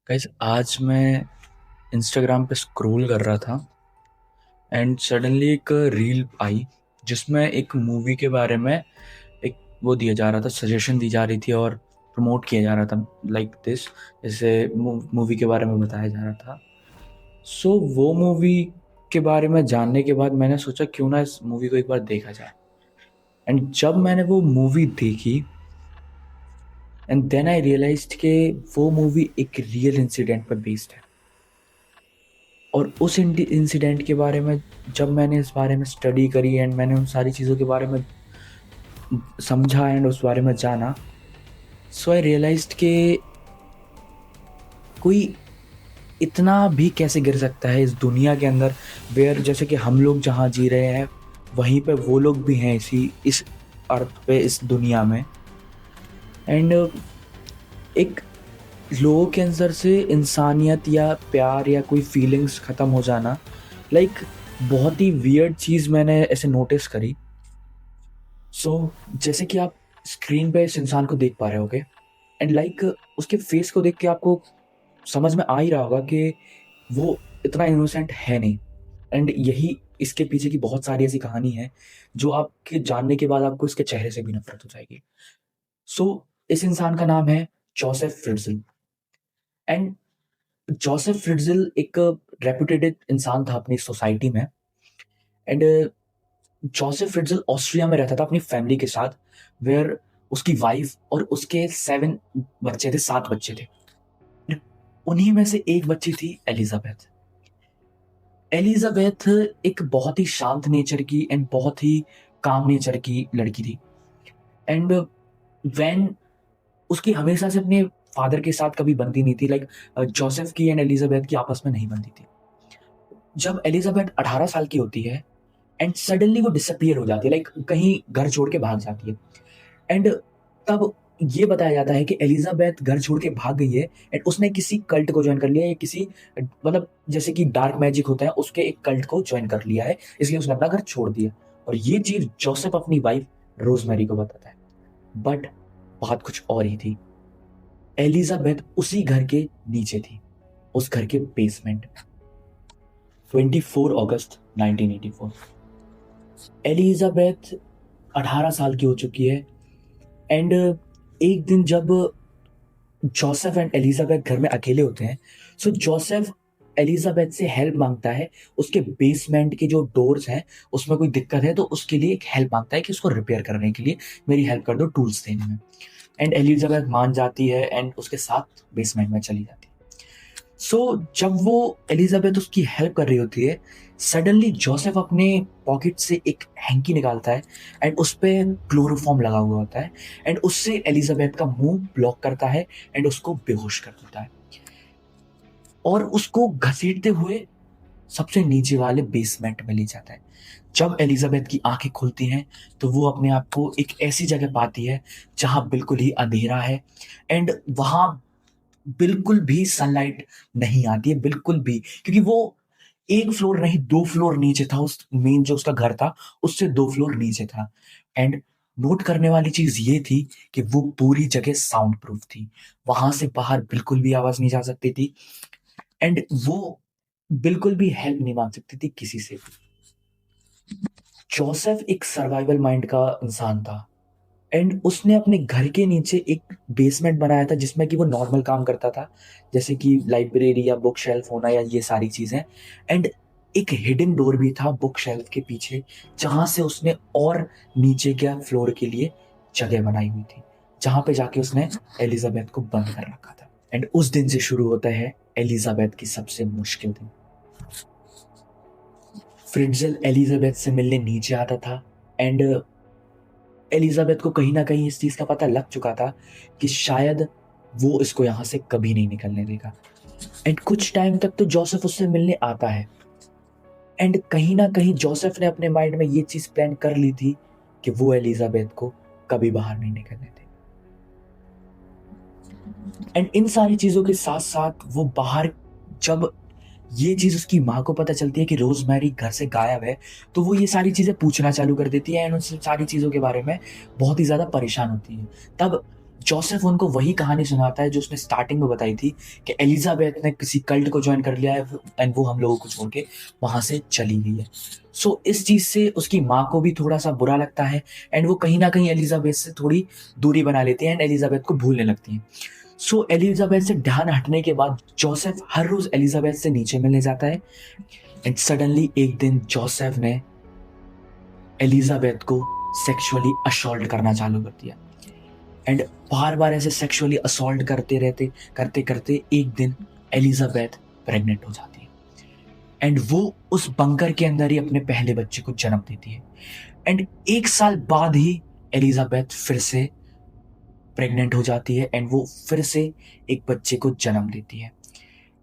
Guys आज मैं Instagram पे स्क्रॉल कर रहा था एंड सडनली एक रील आई जिसमें एक मूवी के बारे में एक वो दिया जा रहा था, सजेशन दी जा रही थी और प्रमोट किया जा रहा था लाइक दिस। जैसे मूवी के बारे में बताया जा रहा था। सो वो मूवी के बारे में जानने के बाद मैंने सोचा क्यों ना इस मूवी को एक बार देखा जाए। एंड जब मैंने वो मूवी देखी एंड देन आई रियलाइज्ड कि वो मूवी एक रियल इंसिडेंट पर बेस्ड है। और उस इंसिडेंट के बारे में जब मैंने इस बारे में स्टडी करी एंड मैंने उन सारी चीज़ों के बारे में समझा एंड उस बारे में जाना, सो आई रियलाइज्ड कि कोई इतना भी कैसे गिर सकता है इस दुनिया के अंदर, वेयर जैसे कि हम लोग जहाँ जी रहे हैं वहीं पे वो लोग भी हैं इस अर्थ पे, इस दुनिया में। एंड एक लोगों के अंदर से इंसानियत या प्यार या कोई फीलिंग्स ख़त्म हो जाना, लाइक बहुत ही वियर्ड चीज़ मैंने ऐसे नोटिस करी। जैसे कि आप स्क्रीन पे इस इंसान को देख पा रहे होगे एंड लाइक उसके फेस को देख के आपको समझ में आ ही रहा होगा कि वो इतना इनोसेंट है नहीं। एंड यही इसके पीछे की बहुत सारी ऐसी कहानी है जो आपके जानने के बाद आपको इसके चेहरे से भी नफरत हो जाएगी। इस इंसान का नाम है जोसेफ फ्रिट्ज़ल। एंड जोसेफ फ्रिट्ज़ल एक रेपुटेड इंसान था अपनी सोसाइटी में। एंड जोसेफ फ्रिट्ज़ल ऑस्ट्रिया में रहता था अपनी फैमिली के साथ, वेयर उसकी वाइफ और उसके 7 बच्चे थे, 7 बच्चे थे। उन्हीं में से एक बच्ची थी एलिजाबेथ। एलिजाबेथ एक बहुत ही शांत नेचर की एंड बहुत ही काम नेचर की लड़की थी। एंड व्हेन उसकी हमेशा से अपने फादर के साथ कभी बनती नहीं थी, लाइक जोसेफ की एंड एलिजाबेथ की आपस में नहीं बनती थी। जब एलिजाबेथ 18 साल की होती है एंड सडनली वो डिसअपियर हो जाती है, लाइक कहीं घर छोड़ के भाग जाती है। एंड तब ये बताया जाता है कि एलिजाबेथ घर छोड़ के भाग गई है एंड उसने किसी कल्ट को ज्वाइन कर लिया है, या किसी मतलब जैसे कि डार्क मैजिक होता है उसके एक कल्ट को ज्वाइन कर लिया है, इसलिए उसने अपना घर छोड़ दिया। और ये चीज जोसेफ अपनी वाइफ रोजमेरी को बताता है। बट बात कुछ और ही थी। एलिजाबेथ उसी घर के नीचे थी, उस घर के बेसमेंट में। 24 अगस्त 1984 एलिजाबेथ 18 साल की हो चुकी है। एंड एक दिन जब जोसेफ एंड एलिजाबेथ घर में अकेले होते हैं, जोसेफ एलिजाबेथ से हेल्प मांगता है। उसके बेसमेंट के जो डोर्स हैं उसमें कोई दिक्कत है, तो उसके लिए एक हेल्प मांगता है कि उसको रिपेयर करने के लिए मेरी हेल्प कर दो टूल्स देने में। एंड एलिजाबेथ मान जाती है एंड उसके साथ बेसमेंट में चली जाती है। जब वो एलिजाबेथ उसकी हेल्प कर रही होती है, सडनली जोसेफ अपने पॉकेट से एक हैंकी निकालता है एंड उस पे क्लोरोफॉर्म लगा हुआ होता है। एंड उससे एलिजाबेथ का मुंह ब्लॉक करता है एंड उसको बेहोश कर देता है और उसको घसीटते हुए सबसे नीचे वाले बेसमेंट में ले जाता है। जब एलिजाबेथ की आंखें खुलती हैं तो वो अपने आप को एक ऐसी जगह पाती है जहां बिल्कुल ही अंधेरा है एंड वहां बिल्कुल भी सनलाइट नहीं आती है, बिल्कुल भी, क्योंकि वो एक फ्लोर नहीं 2 फ्लोर नीचे था। उस मेन जो उसका घर था उससे 2 फ्लोर नीचे था। एंड नोट करने वाली चीज ये थी कि वो पूरी जगह साउंड प्रूफ थी, वहां से बाहर बिल्कुल भी आवाज नहीं जा सकती थी। एंड वो बिल्कुल भी हेल्प नहीं मांग सकती थी किसी से भी। जोसेफ एक सर्वाइवल माइंड का इंसान था एंड उसने अपने घर के नीचे एक बेसमेंट बनाया था जिसमें कि वो नॉर्मल काम करता था, जैसे कि लाइब्रेरी या बुक शेल्फ होना या ये सारी चीजें। एंड एक हिडन डोर भी था बुक शेल्फ के पीछे, जहां से उसने और नीचे के फ्लोर के लिए जगह बनाई हुई थी, जहां पे जाके उसने एलिजाबेथ को बंद कर रखा था। एंड उस दिन से शुरू होता है एलिजाबेथ की सबसे मुश्किल दिन। फ्रिट्ज़ल एलिजाबेथ से मिलने नीचे आता था एंड एलिजाबेथ को कहीं ना कहीं इस चीज का पता लग चुका था कि शायद वो इसको यहां से कभी नहीं निकलने देगा। एंड कुछ टाइम तक तो जोसेफ उससे मिलने आता है एंड कहीं ना कहीं जोसेफ ने अपने माइंड में ये चीज प्लान कर ली थी कि वो एलिजाबेथ को कभी बाहर नहीं निकलने देगा। एंड इन सारी चीजों के साथ साथ वो बाहर, जब ये चीज उसकी माँ को पता चलती है कि रोजमेरी घर से गायब है, तो वो ये सारी चीजें पूछना चालू कर देती है एंड उन सारी चीजों के बारे में बहुत ही ज्यादा परेशान होती है। तब जोसेफ उनको वही कहानी सुनाता है जो उसने स्टार्टिंग में बताई थी कि एलिजाबेथ ने किसी कल्ट को ज्वाइन कर लिया है एंड वो हम लोगों को छोड़ के वहां से चली गई है। सो इस चीज से उसकी माँ को भी थोड़ा सा बुरा लगता है एंड वो कहीं ना कहीं एलिजाबेथ से थोड़ी दूरी बना लेती है एंड एलिजाबेथ को भूलने लगती है। सो एलिजाबेथ से ध्यान हटने के बाद जोसेफ हर रोज एलिजाबेथ से नीचे मिलने जाता है एंड सडनली एक दिन जोसेफ ने एलिजाबेथ को सेक्सुअली असॉल्ट करना चालू कर दिया एंड बार बार ऐसे सेक्सुअली असॉल्ट करते करते एक दिन एलिजाबेथ प्रेग्नेंट हो जाती है एंड वो उस बंकर के अंदर ही अपने पहले बच्चे को जन्म देती है एंड 1 साल बाद ही एलिजाबेथ फिर से प्रेग्नेंट हो जाती है एंड वो फिर से एक बच्चे को जन्म देती है।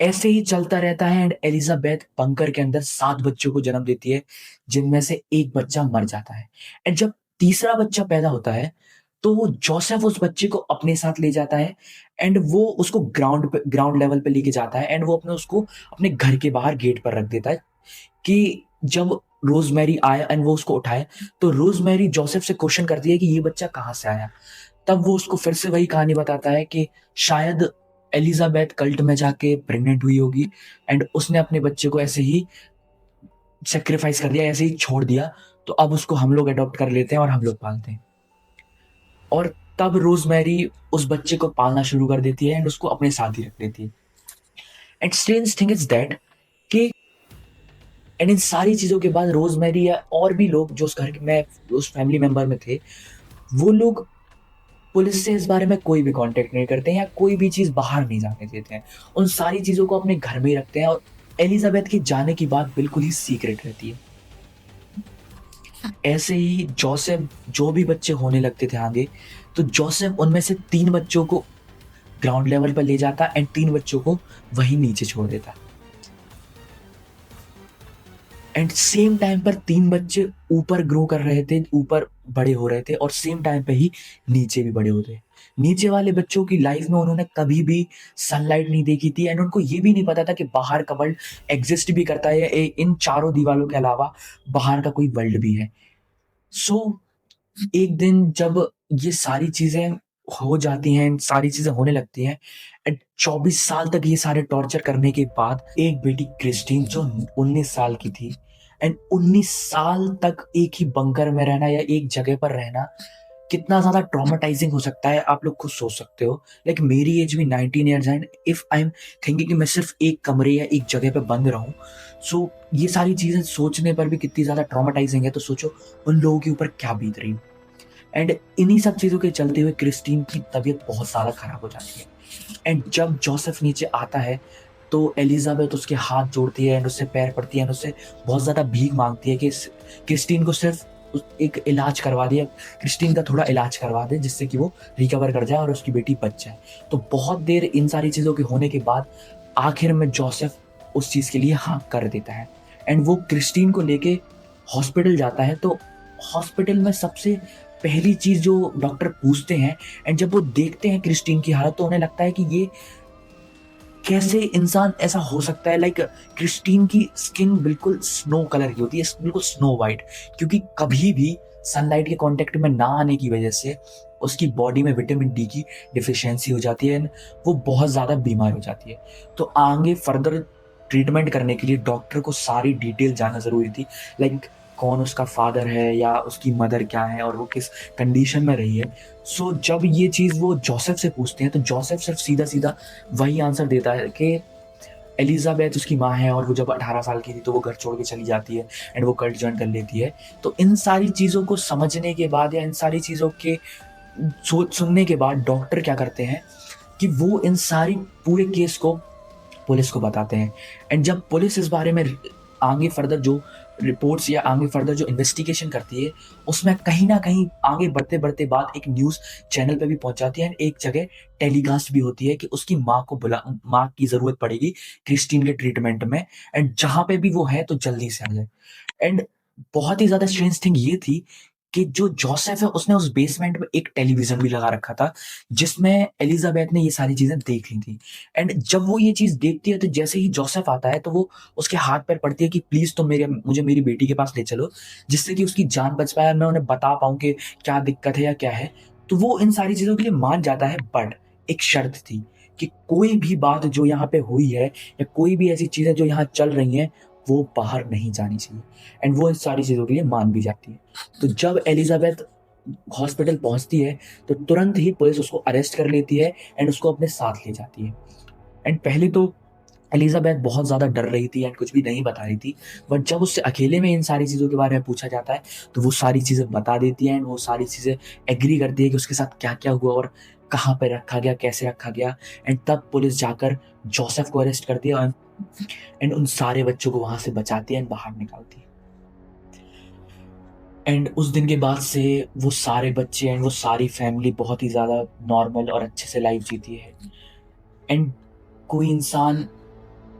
ऐसे ही चलता रहता है एंड एलिजाबेथ बंकर के अंदर 7 बच्चों को जन्म देती है जिनमें से एक बच्चा मर जाता है एंड जब तीसरा बच्चा पैदा होता है तो वो जोसेफ उस बच्चे को अपने साथ ले जाता है एंड वो उसको ग्राउंड लेवल पे लेके जाता है एंड वो उसको अपने घर के बाहर गेट पर रख देता है कि जब रोजमेरी आया एंड वो उसको उठाए तो रोजमेरी जोसेफ से क्वेश्चन करती है कि ये बच्चा कहाँ से आया। तब वो उसको फिर से वही कहानी बताता है कि शायद एलिजाबेथ कल्ट में जाके प्रेग्नेंट हुई होगी एंड उसने अपने बच्चे को ऐसे ही सेक्रीफाइस कर दिया, ऐसे ही छोड़ दिया, तो अब उसको हम लोग अडॉप्ट कर लेते हैं और हम लोग पालते हैं। और तब रोजमेरी उस बच्चे को पालना शुरू कर देती है एंड उसको अपने साथ ही रख देती है। And strange thing is that कि एंड इन सारी चीजों के बाद रोजमेरी या और भी लोग जो उस घर में उस फैमिली मेंबर में थे, वो लोग पुलिस से इस बारे में कोई भी कांटेक्ट नहीं करते हैं या कोई भी चीज बाहर नहीं जाने देते हैं। उन सारी चीजों को अपने घर में ही रखते हैं और एलिजाबेथ के जाने की बात बिल्कुल ही सीक्रेट रहती है। ऐसे ही जोसेफ जो भी बच्चे होने लगते थे आगे, तो जोसेफ उनमें से 3 बच्चों को ग्राउंड लेवल पर ले जाता एंड 3 बच्चों को वहीं नीचे छोड़ देता एंड सेम टाइम पर 3 बच्चे ऊपर ग्रो कर रहे थे, ऊपर बड़े हो रहे थे और सेम टाइम पे ही नीचे भी बड़े होते। नीचे वाले बच्चों की लाइफ में उन्होंने कभी भी सनलाइट नहीं देखी थी एंड उनको ये भी नहीं पता था कि बाहर का वर्ल्ड एग्जिस्ट भी करता है, इन चारों दीवारों के अलावा बाहर का कोई वर्ल्ड भी है। सो एक दिन जब ये सारी चीजें हो जाती हैं, सारी चीजें होने लगती हैं एंड 24 साल तक ये सारे टॉर्चर करने के बाद एक बेटी क्रिस्टीन जो 19 साल की थी एंड 19 साल तक एक ही बंकर में रहना या एक जगह पर रहना कितना ज्यादा ट्रॉमेटाइजिंग हो सकता है आप लोग खुद सोच सकते हो। लाइक मेरी एज भी 19 years and if I am thinking कि मैं सिर्फ एक कमरे या एक जगह पे बंद रहूं, सो ये सारी चीजें सोचने पर भी कितनी ज्यादा ट्रॉमेटाइजिंग है, तो सोचो उन लोगों के ऊपर क्या बीत रही। एंड इन्हीं सब चीजों के चलते हुए क्रिस्टीन की तबीयत बहुत ज्यादा खराब हो जाती है एंड जब जोसेफ नीचे आता है तो एलिजाबेथ उसके हाथ जोड़ती है एंड उससे पैर पड़ती है एंड उससे बहुत ज्यादा भीख मांगती है कि क्रिस्टीन को सिर्फ एक इलाज करवा दिया, क्रिस्टीन का थोड़ा इलाज करवा दे जिससे कि वो रिकवर कर जाए और उसकी बेटी बच जाए। तो बहुत देर इन सारी चीजों के होने के बाद आखिर में जोसेफ उस चीज के लिए हाँ कर देता है एंड वो क्रिस्टीन को लेके हॉस्पिटल जाता है। तो हॉस्पिटल में सबसे पहली चीज जो डॉक्टर पूछते हैं एंड जब वो देखते हैं क्रिस्टीन की हालत, तो उन्हें लगता है कि ये कैसे इंसान ऐसा हो सकता है। लाइक क्रिस्टीन की स्किन बिल्कुल स्नो कलर की होती है, बिल्कुल स्नो वाइट, क्योंकि कभी भी सनलाइट के कांटेक्ट में ना आने की वजह से उसकी बॉडी में विटामिन डी की डिफिशियंसी हो जाती है एंड वो बहुत ज़्यादा बीमार हो जाती है। तो आगे फर्दर ट्रीटमेंट करने के लिए डॉक्टर को सारी डिटेल जानना ज़रूरी थी, लाइक कौन उसका फादर है या उसकी मदर क्या है और वो किस कंडीशन में रही है। सो जब ये चीज़ वो जोसेफ से पूछते हैं तो जोसेफ सिर्फ सीधा सीधा वही आंसर देता है कि एलिजाबेथ उसकी माँ है और वो जब 18 साल की थी तो वो घर छोड़ के चली जाती है एंड वो कल्ट ज्वाइन कर लेती है। तो इन सारी चीज़ों को समझने के बाद या इन सारी चीज़ों के सुनने के बाद डॉक्टर क्या करते हैं कि वो इन सारी पूरे केस को पुलिस को बताते हैं एंड जब पुलिस इस बारे में आगे फर्दर जो रिपोर्ट्स या आगे फर्दर जो इन्वेस्टिगेशन करती है उसमें कहीं ना कहीं आगे बढ़ते बढ़ते बात एक न्यूज़ चैनल पे भी पहुंच जाती है एंड एक जगह टेलीकास्ट भी होती है कि उसकी माँ की ज़रूरत पड़ेगी क्रिस्टीन के ट्रीटमेंट में एंड जहाँ पे भी वो है तो जल्दी से आ जाए। एंड बहुत ही ज़्यादा स्ट्रेंज थिंग ये थी कि जो जोसेफ है उसने उस बेसमेंट में एक टेलीविजन भी लगा रखा था जिसमें एलिजाबेथ ने ये सारी चीजें देख ली थी एंड जब वो ये चीज देखती है तो जैसे ही जोसेफ आता है तो वो उसके हाथ पैर पड़ती है कि प्लीज तुम मुझे मेरी बेटी के पास ले चलो जिससे कि उसकी जान बच पाए, मैं उन्हें बता पाऊं कि क्या दिक्कत है या क्या है। तो वो इन सारी चीज़ों के लिए मान जाता है, बट एक शर्त थी कि कोई भी बात जो यहाँ पे हुई है या कोई भी ऐसी चीज़ें जो यहाँ चल रही हैं, वो बाहर नहीं जानी चाहिए। एंड वो इन सारी चीज़ों के लिए मान भी जाती है। तो जब एलिज़ाबेथ हॉस्पिटल पहुँचती है, तो तुरंत ही पुलिस उसको अरेस्ट कर लेती है एंड उसको अपने साथ ले जाती है। एंड पहले तो एलिज़ाबेथ बहुत ज़्यादा डर रही थी एंड कुछ भी नहीं बता रही थी, बट जब उससे अकेले में इन सारी चीज़ों के बारे में पूछा जाता है, तो वो सारी चीज़ें बता देती है एंड वो सारी चीज़ें एग्री करती है कि उसके साथ क्या-क्या हुआ और कहाँ पे रखा गया, कैसे रखा गया। एंड तब पुलिस जाकर जोसेफ को अरेस्ट करती है एंड उन सारे बच्चों को वहाँ से बचाती है एंड बाहर निकालती है। एंड उस दिन के बाद से वो सारे बच्चे एंड वो सारी फैमिली बहुत ही ज़्यादा नॉर्मल और अच्छे से लाइफ जीती है। एंड कोई इंसान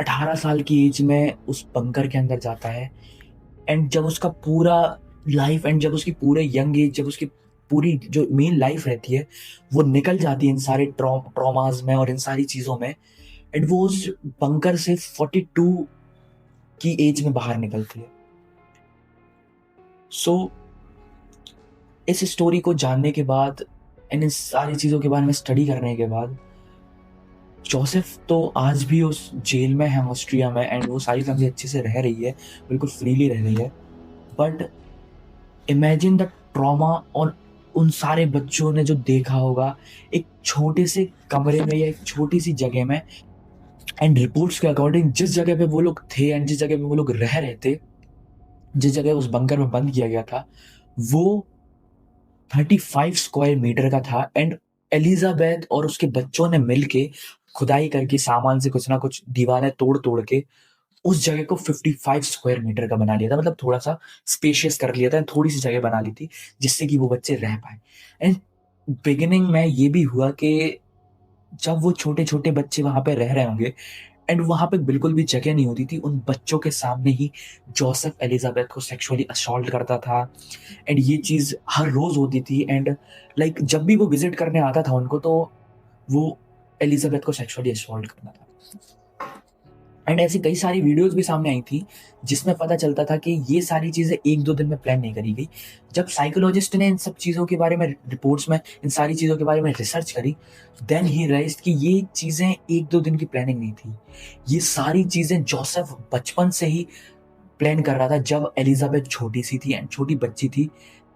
18 साल की एज में उस बंकर के अंदर जाता है एंड जब उसका पूरा लाइफ एंड जब उसकी पूरे यंग एज, जब उसकी पूरी जो मेन लाइफ रहती है, वो निकल जाती है इन सारे ट्रॉमास में और इन सारी चीज़ों में। एंड वो उस बंकर से 42 की एज में बाहर निकलती है। सो इस स्टोरी को जानने के बाद एंड इन सारी चीज़ों के बारे में स्टडी करने के बाद, जोसेफ तो आज भी उस जेल में है ऑस्ट्रिया में एंड वो सारी फैमिली अच्छे से रह रही है, बिल्कुल फ्रीली रह रही है। बट इमेजिन द ट्रॉमा और उन सारे बच्चों ने जो देखा होगा एक छोटे से कमरे में या एक छोटी सी जगह में। एंड रिपोर्ट्स के अकॉर्डिंग जिस जगह पे वो लोग थे एंड जिस जगह पे वो लोग रह रहे थे, जिस जगह उस बंकर में बंद किया गया था, वो 35 स्क्वायर मीटर का था। एंड एलिजाबेथ और उसके बच्चों ने मिलके खुदाई करके सामान से कुछ ना कुछ दीवारें तोड़-तोड़ के उस जगह को 55 स्क्वायर मीटर का बना लिया था। मतलब थोड़ा-सा स्पेशियस कर लिया था, थोड़ी-सी जगह बना ली थी, जिससे कि वो बच्चे रह पाएँ। एंड बिगिनिंग में ये भी हुआ कि जब वो छोटे-छोटे बच्चे वहाँ पे रह रहे होंगे एंड वहाँ पे बिल्कुल भी जगह नहीं होती थी, उन बच्चों के सामने ही जोसेफ एलिजाबेथ को सेक्सुअली असॉल्ट करता था। एंड ये चीज़ हर रोज़ होती थी एंड लाइक जब भी वो विज़िट करने आता था उनको, तो वो एलिजाबेथ को सेक्सुअली असॉल्ट करता था। एंड ऐसी कई सारी वीडियोज़ भी सामने आई थी, जिसमें पता चलता था कि ये सारी चीज़ें 1-2 दिन में प्लान नहीं करी गई। जब साइकोलॉजिस्ट ने इन सब चीज़ों के बारे में रिपोर्ट्स में इन सारी चीज़ों के बारे में रिसर्च करी, देन ही रियलाइज़्ड कि ये चीज़ें 1-2 दिन की प्लानिंग नहीं थी। ये सारी चीज़ें जोसेफ बचपन से ही प्लान कर रहा था। जब एलिज़ाबेथ छोटी-सी थी एंड छोटी बच्ची थी,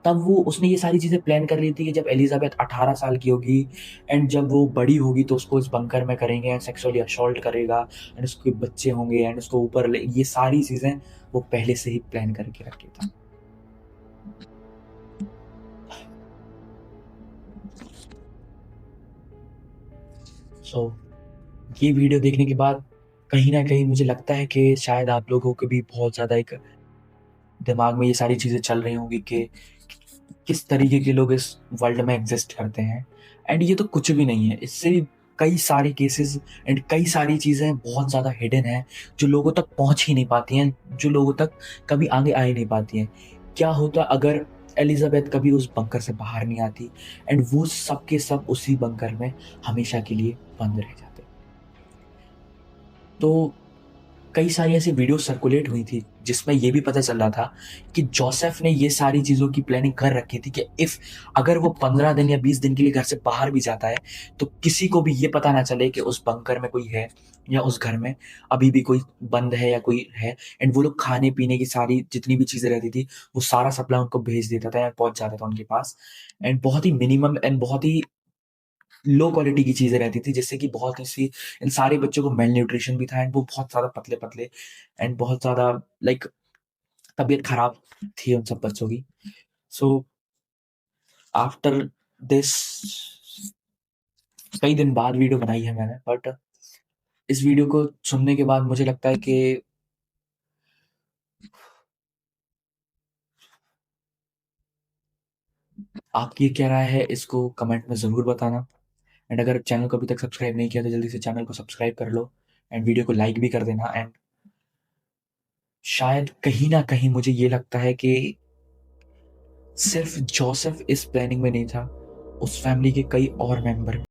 तब वो उसने ये सारी चीज़ें प्लान कर ली थी कि जब एलिज़ाबेथ 18 साल की होगी एंड जब वो बड़ी होगी तो उसको इस बंकर में करेंगे एंड सेक्सुअली असॉल्ट करेगा एंड उसके बच्चे होंगे एंड उसको ऊपर ले, ये सारी चीज़ें वो पहले से ही प्लान करके रखे था। सो ये वीडियो देखने के बाद कहीं न कहीं मुझे लगता है कि शायद आप लोगों को भी बहुत ज़्यादा एक दिमाग में ये सारी चीज़ें चल रही होंगी कि किस तरीके के लोग इस वर्ल्ड में एग्ज़िस्ट करते हैं। एंड ये तो कुछ भी नहीं है, इससे भी कई सारे केसेस एंड कई सारी चीज़ें बहुत ज़्यादा हिडन हैं, जो लोगों तक पहुँच ही नहीं पाती हैं, जो लोगों तक कभी आगे आ ही नहीं पाती हैं। क्या होता अगर एलिज़ाबेथ कभी उस बंकर से बाहर नहीं आती एंड वो सब के सब उसी बंकर में हमेशा के लिए बंद रह जाते? तो कई सारी ऐसी वीडियो सर्कुलेट हुई थी, जिसमें ये भी पता चल रहा था कि जोसेफ ने ये सारी चीज़ों की प्लानिंग कर रखी थी कि अगर वो 15 दिन या 20 दिन के लिए घर से बाहर भी जाता है, तो किसी को भी ये पता ना चले कि उस बंकर में कोई है या उस घर में अभी भी कोई बंद है या कोई है। एंड वो लोग खाने-पीने की सारी जितनी भी चीज़ें रहती थी, वो सारा सप्लाई उनको भेज देता था या पहुँच जाता था उनके पास। एंड बहुत ही मिनिमम एंड बहुत ही लो क्वालिटी की चीज़ें रहती थी, जिससे कि बहुत ऐसी इन सारे बच्चों को मेल न्यूट्रिशन भी था एंड वो बहुत ज़्यादा पतले-पतले एंड बहुत ज़्यादा लाइक तबीयत खराब थी उन सब बच्चों की। सो आफ्टर दिस कई दिन बाद वीडियो बनाई है मैंने, बट इस वीडियो को सुनने के बाद मुझे लगता है कि आपकी क्या राय है, इसको कमेंट में ज़रूर बताना। एंड अगर चैनल को अभी तक सब्सक्राइब नहीं किया तो जल्दी से चैनल को सब्सक्राइब कर लो एंड वीडियो को लाइक भी कर देना। एंड शायद कहीं न कहीं मुझे ये लगता है कि सिर्फ जोसेफ इस प्लानिंग में नहीं था, उस फैमिली के कई और मेंबर